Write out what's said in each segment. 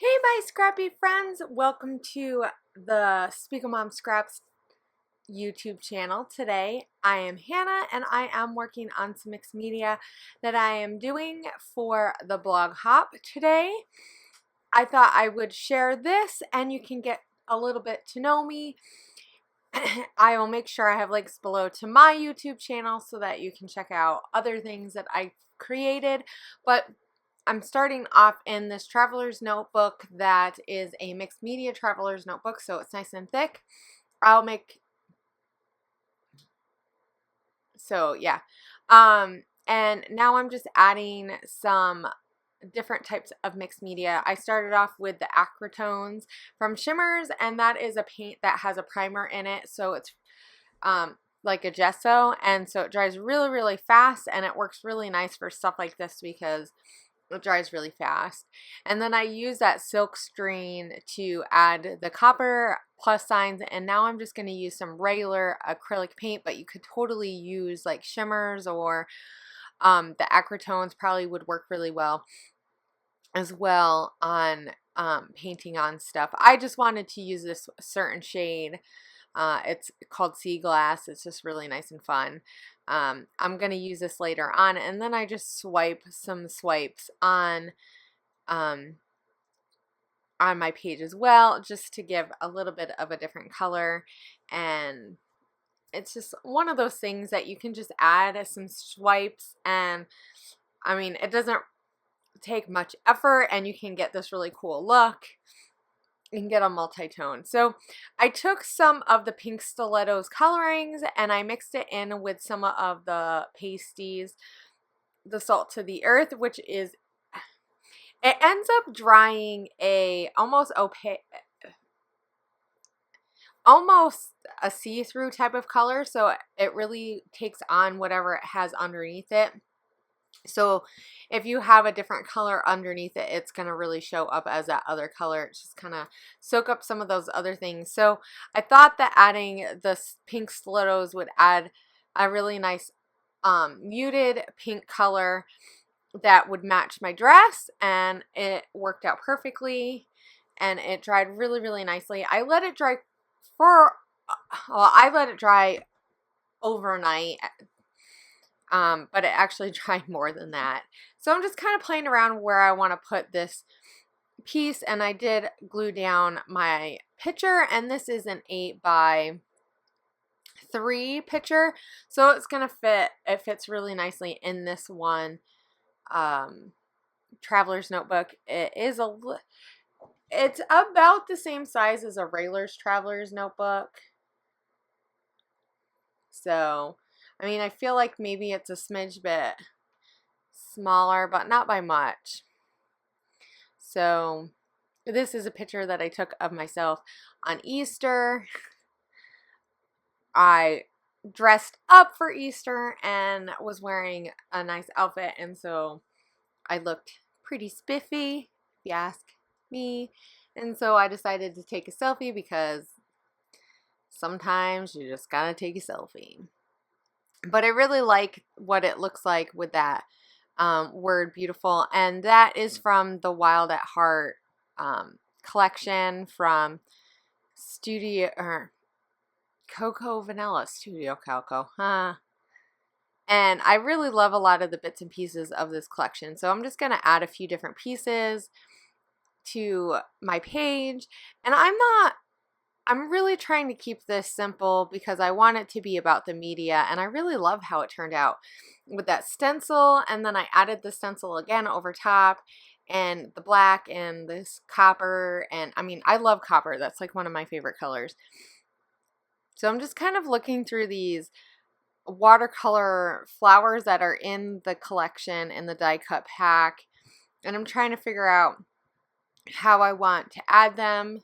Hey my scrappy friends, welcome to the SpiegelMom Scraps YouTube channel. Today I am Hannah and I am working on some mixed media that I am doing for the blog Hop. Today I thought I would share this and you can get a little bit to know me. I will make sure I have links below to my YouTube channel so that you can check out other things that I created, but I'm starting off in this traveler's notebook that is a mixed media traveler's notebook, so it's nice and thick. And now I'm just adding some different types of mixed media. I started off with the Acri-tonez from Shimmers, and that is a paint that has a primer in it, so it's like a gesso, and so it dries really fast, and it works really nice for stuff like this because it dries really fast. And then I use that silk screen to add the copper plus signs, and now I'm just going to use some regular acrylic paint, but you could totally use like Shimmers or the Acri-tonez probably would work really well as well on painting on stuff. I just wanted to use this certain shade. It's called Sea Glass. It's just really nice and fun. I'm going to use this later on, and then I just swipe some swipes on my page as well, just to give a little bit of a different color. And it's just one of those things that you can just add some swipes, and I mean, it doesn't take much effort, and you can get this really cool look. You can get a multi-tone. So I took some of the pink stilettos colorings and I mixed it in with some of the Paste-eez, the Salt to the Earth, which is, it ends up drying a almost opaque, almost a see-through type of color, so it really takes on whatever it has underneath it. So if you have a different color underneath it, it's going to really show up as that other color. It's just kind of soak up some of those other things. So I thought that adding the pink stilettos would add a really nice muted pink color that would match my dress, and it worked out perfectly, and it dried really nicely. I let it dry I let it dry overnight. But it actually dried more than that. So I'm just kind of playing around where I want to put this piece, and I did glue down my picture, and this is an 8x3 picture, so it's gonna fit. It fits really nicely in this one traveler's notebook. It's about the same size as a regular's traveler's notebook. So I mean, I feel like maybe it's a smidge bit smaller, but not by much. So this is a picture that I took of myself on Easter. I dressed up for Easter and was wearing a nice outfit, and so I looked pretty spiffy, if you ask me. And so I decided to take a selfie because sometimes you just gotta take a selfie. But I really like what it looks like with that word beautiful, and that is from the Wild at Heart collection from Cocoa Vanilla Studio Calco, huh? And I really love a lot of the bits and pieces of this collection, so I'm just going to add a few different pieces to my page. And I'm really trying to keep this simple because I want it to be about the media, and I really love how it turned out with that stencil, and then I added the stencil again over top, and the black and this copper, and I mean, I love copper. That's like one of my favorite colors. So I'm just kind of looking through these watercolor flowers that are in the collection in the die cut pack, and I'm trying to figure out how I want to add them.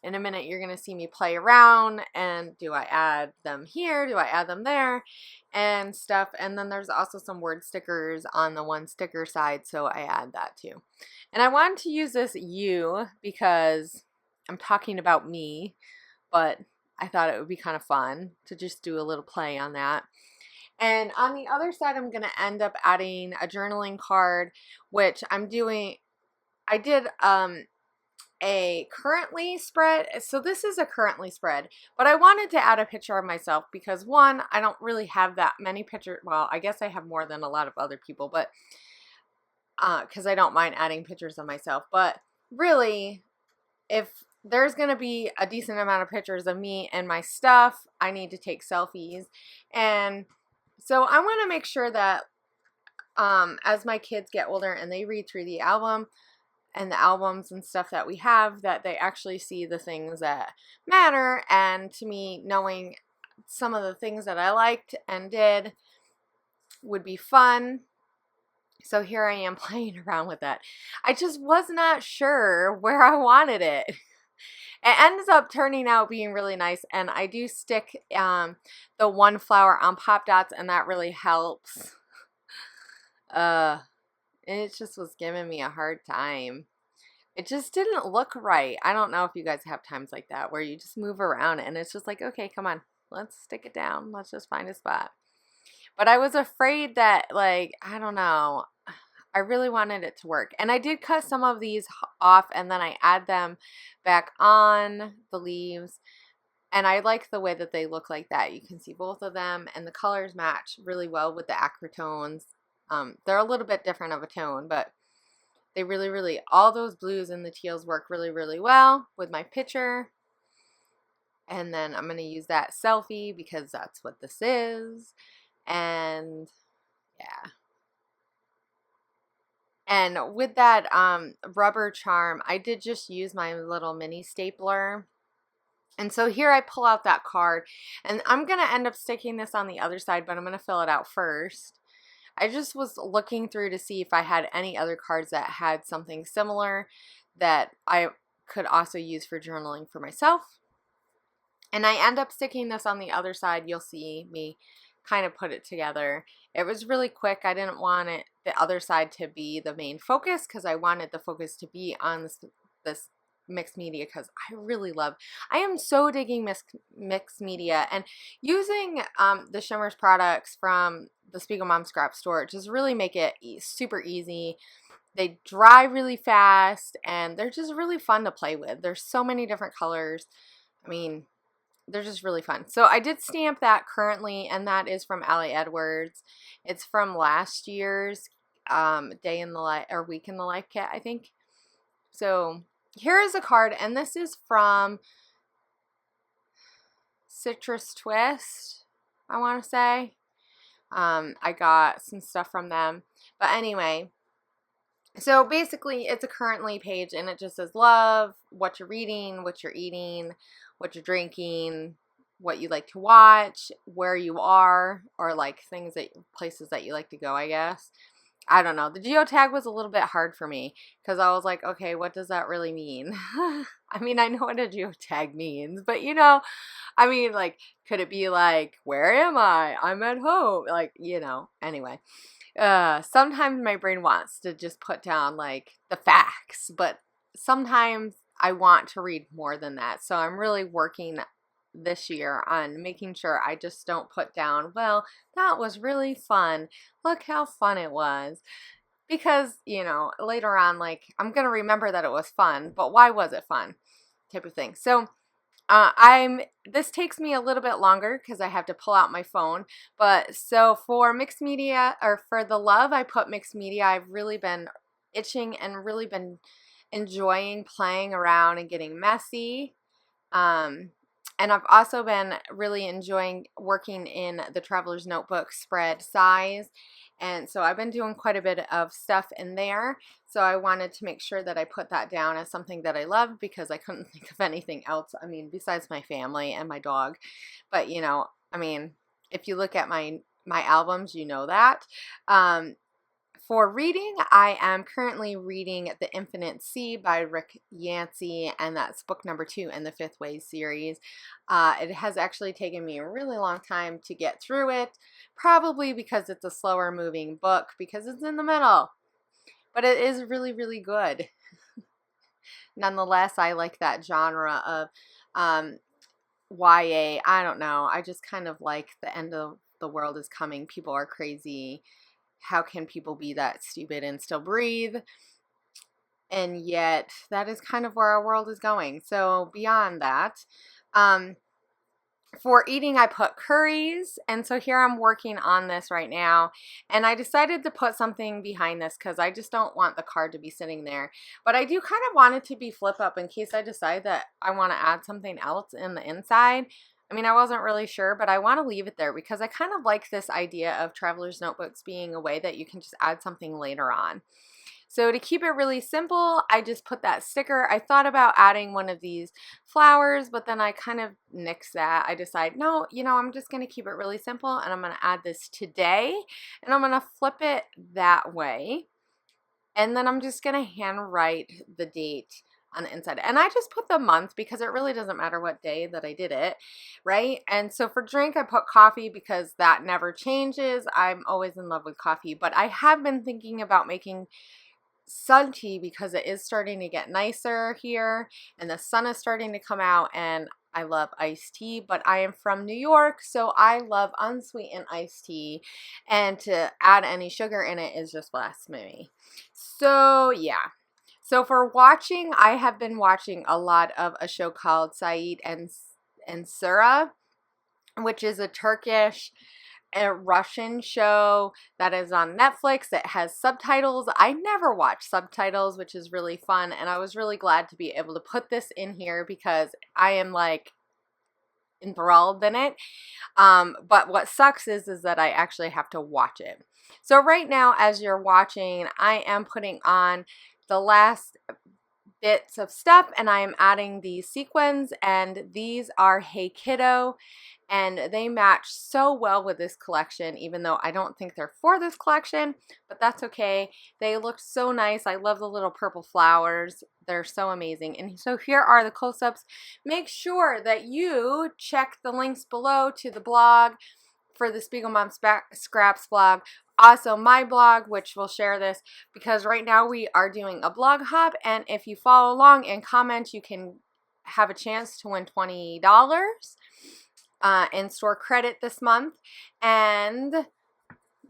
In a minute, you're going to see me play around, and do I add them here? Do I add them there? And stuff. And then there's also some word stickers on the one sticker side, so I add that too. And I wanted to use this "you" because I'm talking about me, but I thought it would be kind of fun to just do a little play on that. And on the other side, I'm going to end up adding a journaling card, which I'm doing. I did a currently spread. So this is a currently spread, but I wanted to add a picture of myself because one, I don't really have that many pictures. Well, I guess I have more than a lot of other people, but because I don't mind adding pictures of myself. But really, if there's going to be a decent amount of pictures of me and my stuff, I need to take selfies. And so I want to make sure that as my kids get older and they read through the album and the albums and stuff that we have, that they actually see the things that matter. And to me, knowing some of the things that I liked and did would be fun. So here I am playing around with that. I just was not sure where I wanted it. It ends up turning out being really nice, and I do stick the one flower on pop dots, and that really helps. It just was giving me a hard time. It just didn't look right. I don't know if you guys have times like that where you just move around and it's just like, okay, come on, let's stick it down. Let's just find a spot. But I was afraid that, like, I don't know, I really wanted it to work. And I did cut some of these off and then I add them back on the leaves. And I like the way that they look like that. You can see both of them and the colors match really well with the Acri-tonez. They're a little bit different of a tone, but they really, all those blues and the teals work really well with my picture. And then I'm going to use that selfie because that's what this is. And yeah. And with that rubber charm, I did just use my little mini stapler. And so here I pull out that card. And I'm going to end up sticking this on the other side, but I'm going to fill it out first. I just was looking through to see if I had any other cards that had something similar that I could also use for journaling for myself. And I end up sticking this on the other side. You'll see me kind of put it together. It was really quick. I didn't want the other side to be the main focus because I wanted the focus to be on this mixed media because I am so digging mixed media, and using the Shimmers products from the SpiegelMom scrap store just really make it super easy. They dry really fast and they're just really fun to play with. There's so many different colors. I mean, they're just really fun. So I did stamp that currently, and that is from Ali Edwards. It's from last year's Day in the Life or Week in the Life kit, I think. So here is a card, and this is from Citrus Twist, I want to say. I got some stuff from them. But anyway, so basically it's a currently page, and it just says love, what you're reading, what you're eating, what you're drinking, what you like to watch, where you are, or like places that you like to go, I guess. I don't know. The geotag was a little bit hard for me because I was like, okay, what does that really mean? I mean, I know what a geotag means, but you know, I mean, like, could it be like, where am I? I'm at home. Like, you know, anyway. Sometimes my brain wants to just put down like the facts, but sometimes I want to read more than that. So I'm really working this year on making sure I just don't put down, well, that was really fun. Look how fun it was. Because, you know, later on, like, I'm going to remember that it was fun, but why was it fun? Type of thing. So this takes me a little bit longer because I have to pull out my phone. But so for mixed media, or for the love, I put mixed media. I've really been itching and really been enjoying playing around and getting messy. And I've also been really enjoying working in the Traveler's Notebook spread size. And so I've been doing quite a bit of stuff in there. So I wanted to make sure that I put that down as something that I love because I couldn't think of anything else. I mean, besides my family and my dog. But, you know, I mean, if you look at my albums, you know that. For reading, I am currently reading The Infinite Sea by Rick Yancey, and that's book number 2 in the Fifth Wave series. It has actually taken me a really long time to get through it, probably because it's a slower moving book, because it's in the middle. But it is really good. Nonetheless, I like that genre of YA. I don't know. I just kind of like the end of the world is coming. People are crazy. How can people be that stupid and still breathe? and yet that is kind of where our world is going. So beyond that, for eating, I put curries, and so here I'm working on this right now, and I decided to put something behind this because I just don't want the card to be sitting there, but I do kind of want it to be flip up in case I decide that I want to add something else in the inside. I mean, I wasn't really sure, but I want to leave it there because I kind of like this idea of traveler's notebooks being a way that you can just add something later on. So to keep it really simple, I just put that sticker. I thought about adding one of these flowers, but then I kind of nixed that. I decided, no, you know, I'm just going to keep it really simple, and I'm going to add this today, and I'm going to flip it that way. And then I'm just going to handwrite the date on the inside. And I just put the month because it really doesn't matter what day that I did it, right? And so for drink, I put coffee because that never changes. I'm always in love with coffee, but I have been thinking about making sun tea because it is starting to get nicer here and the sun is starting to come out, and I love iced tea, but I am from New York, so I love unsweetened iced tea, and to add any sugar in it is just blasphemy. So yeah. So for watching, I have been watching a lot of a show called Said and Sura, which is a Turkish a Russian show that is on Netflix. It has subtitles. I never watch subtitles, which is really fun, and I was really glad to be able to put this in here because I am like enthralled in it. But what sucks is that I actually have to watch it. So right now, as you're watching, I am putting on the last bits of stuff, and I am adding these sequins, and these are Hey Kiddo, and they match so well with this collection, even though I don't think they're for this collection, but that's okay. They look so nice. I love the little purple flowers. They're so amazing. And so here are the close-ups. Make sure that you check the links below to the blog for the SpiegelMom Scraps blog. Also my blog, which will share this because right now we are doing a blog hop, and if you follow along and comment, you can have a chance to win $20 in store credit this month. And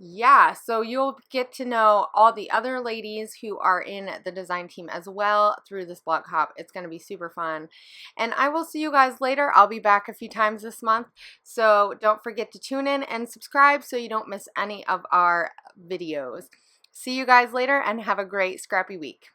yeah, so you'll get to know all the other ladies who are in the design team as well through this blog hop. It's going to be super fun. And I will see you guys later. I'll be back a few times this month, so don't forget to tune in and subscribe so you don't miss any of our videos. See you guys later, and have a great scrappy week.